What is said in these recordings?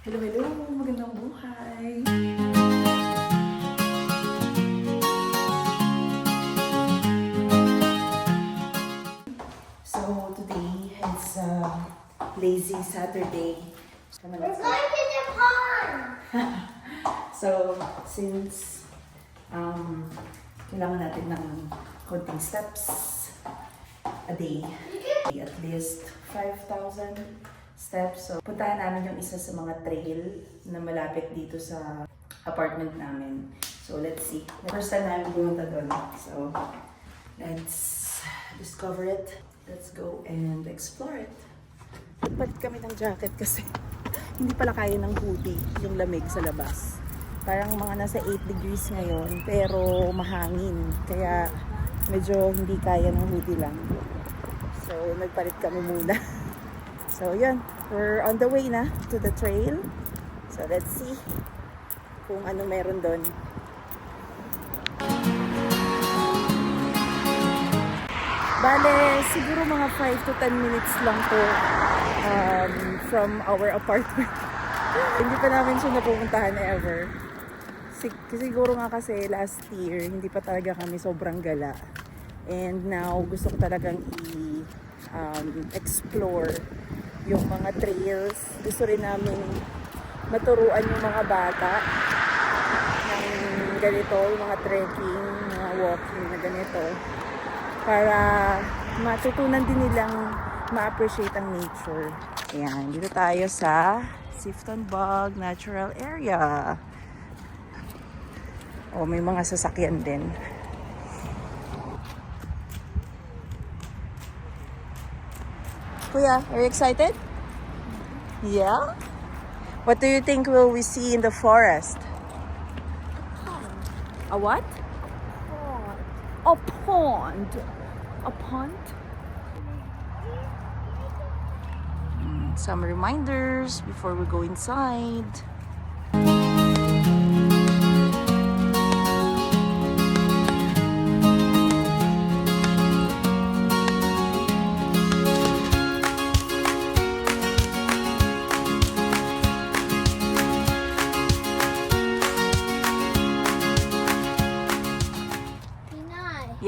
Hello, hello! Magandang buhay! So, today is lazy Saturday. We're going to the pond! So, since kailangan natin ng konting steps a day, at least 5,000 steps. So, puntahan namin yung isa sa mga trail na malapit dito sa apartment namin. So, let's see. First time namin pumunta doon. So, let's discover it. Let's go and explore it. Palit kami ng jacket kasi hindi pala kaya ng hoodie yung lamig sa labas. Parang mga nasa 8 degrees ngayon, pero mahangin. Kaya medyo hindi kaya ng hoodie lang. So, nagpalit kami muna. So, yun. We're on the way na to the trail. So, let's see kung ano meron doon. Bale, siguro mga 5 to 10 minutes lang to from our apartment. Hindi pa namin siya napupuntahan ever. Siguro nga kasi last year, hindi pa talaga kami sobrang gala. And now, gusto ko talagang explore yung mga trails. Gusto rin namin maturuan yung mga bata ng ganito, yung mga trekking, mga walking na ganito. Para matutunan din nilang ma-appreciate ang nature. Ayan, dito tayo sa Sifton Bog Natural Area. Oh, may mga sasakyan din. Kuya, are you excited? Yeah? What do you think will we see in the forest? A what? A pond. A pond? Some reminders before we go inside.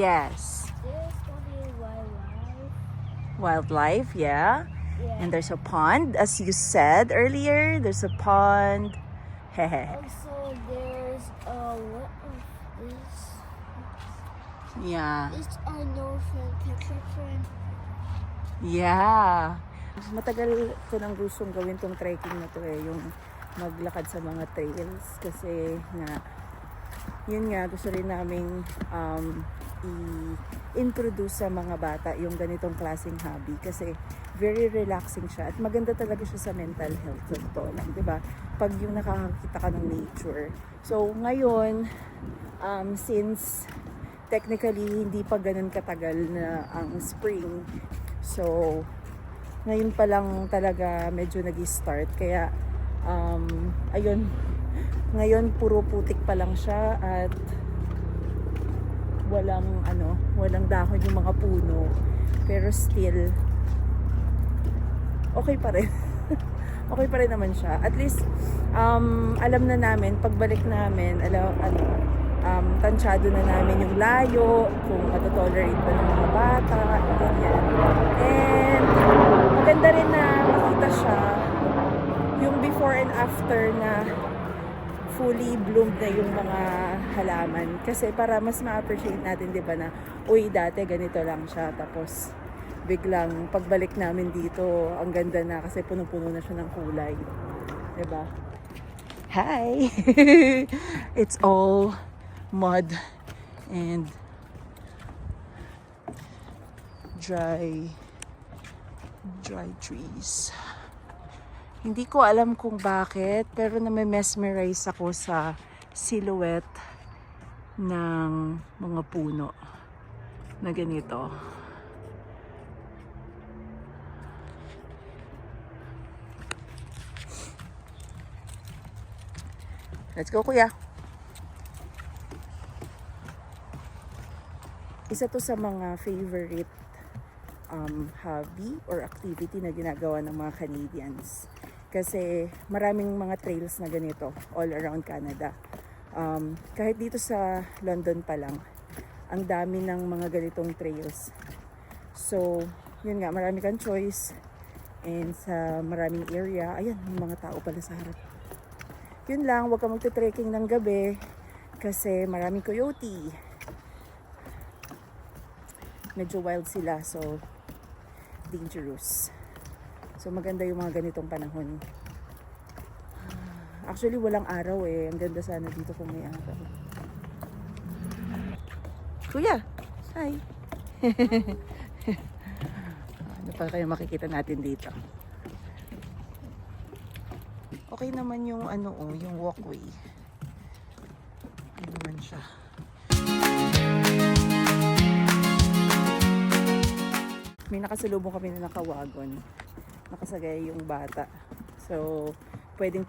Yes. There's going to be wildlife. Wildlife, yeah. Yeah. And there's a pond, as you said earlier. There's a pond. Hehe. Also, there's what is this? Yeah. It's a Northern picture frame. Yeah. Matagal ko nang gustong gawin tong trekking na to yung maglakad sa mga trails kasi nga yun nga gusto rin naming i-introduce sa mga bata yung ganitong klaseng hobby kasi very relaxing siya at maganda talaga siya sa mental health. So, totoo lang, di ba? Pag yung nakakakita ka ng nature. So, ngayon, since technically hindi pa ganun katagal na ang spring, so, ngayon pa lang talaga medyo nag-start. Kaya, ayun, ngayon puro putik pa lang siya at walang dahon yung mga puno. Pero still, okay pa rin. Okay pa rin naman siya. At least, alam na namin, pagbalik namin, tansyado na namin yung layo, kung matotolerate ba ng mga bata, ganyan. And, maganda rin na makita siya, yung before and after na fully bloomed na yung mga halaman. Kasi para mas ma-appreciate natin, di ba, na uy, dati ganito lang siya. Tapos, biglang pagbalik namin dito, ang ganda na kasi punong-puno na siya ng kulay. Di ba? Hi! It's all mud and dry trees. Hindi ko alam kung bakit, pero nami-mesmerize ako sa silhouette ng mga puno na ganito. Let's go, kuya. Isa to sa mga favorite hobby or activity na ginagawa ng mga Canadians. Kasi maraming mga trails na ganito all around Canada. Kahit dito sa London pa lang, ang dami ng mga ganitong trails. So, yun nga, marami kang choice. And sa maraming area, ayan, may mga tao pala sa harap. Yun lang, huwag ka magte-trekking ng gabi kasi maraming coyote. Medyo wild sila, so dangerous. So maganda yung mga ganitong panahon. Actually walang araw eh. Ang ganda sana dito kung may araw. Kuya! Hi! Ano pa kayo makikita natin dito? Okay naman yung ano oh, yung walkway. Ano naman siya? May nakasalubong kami na nakawagon. Nakasagay yung bata. So, pwedeng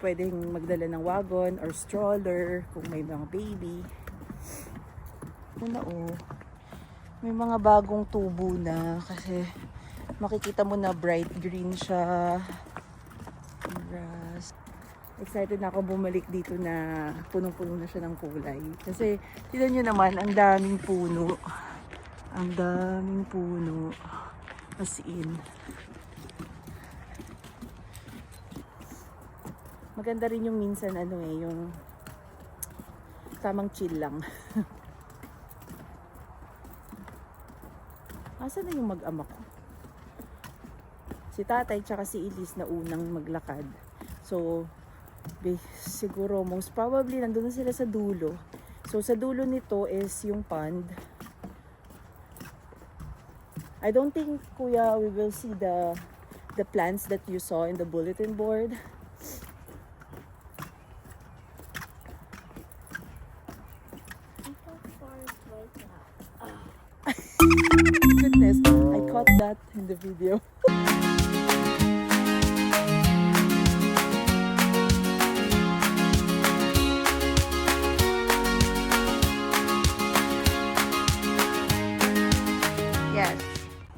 magdala ng wagon or stroller kung may mga baby. Una oh, may mga bagong tubo na kasi makikita mo na bright green siya. Grass. Excited na ako bumalik dito na punong-puno na siya ng kulay. Kasi, tignan nyo naman, ang daming puno. Ang daming puno. As in. Maganda rin yung minsan ano eh, yung tamang chill lang. Asan na yung mag-ama ko? Si tatay tsaka si Elise na unang maglakad. So, siguro most probably nandun na sila sa dulo. So, sa dulo nito is yung pond. I don't think, Kuya, we will see the plants that you saw in the bulletin board. Goodness, I caught that in the video. Yes.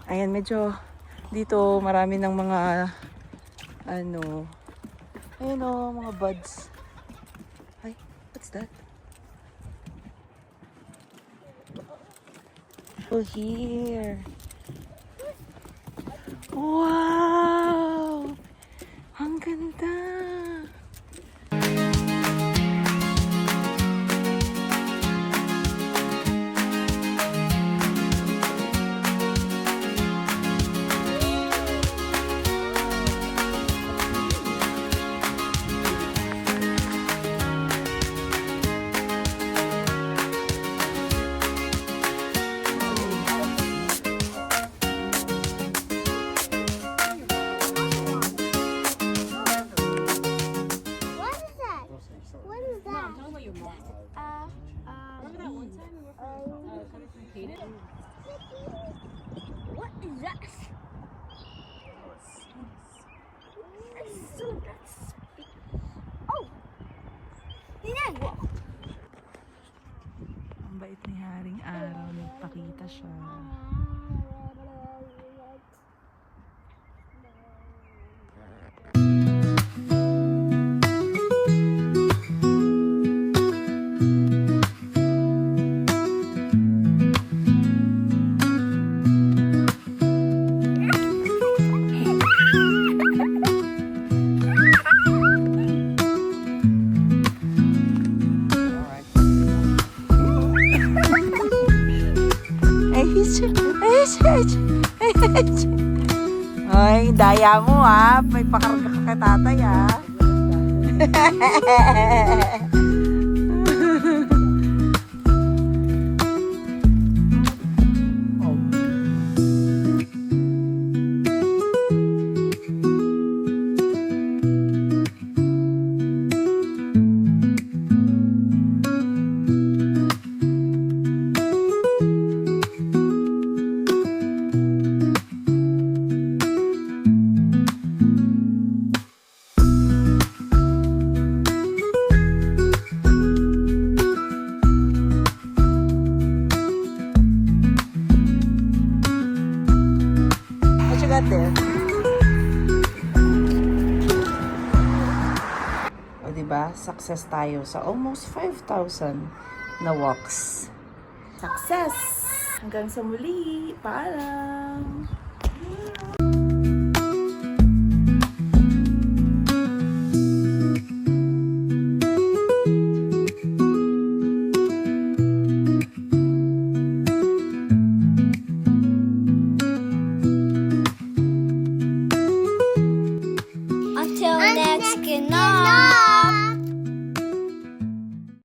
Ayan, medyo dito marami ng mga ano, ayun o, mga buds. Ay, what's that? Oh, here. Wow! Ang ganda! What is that? What is that? What is that? That's big. Oh! Ginagawa. Ang bait ni Haring Araw, nagpakita siya. Ay, daya mo ha. May pakarga ka kay tatay ha. diba? Success tayo sa almost 5,000 na walks. Success! Hanggang sa muli. Paalam!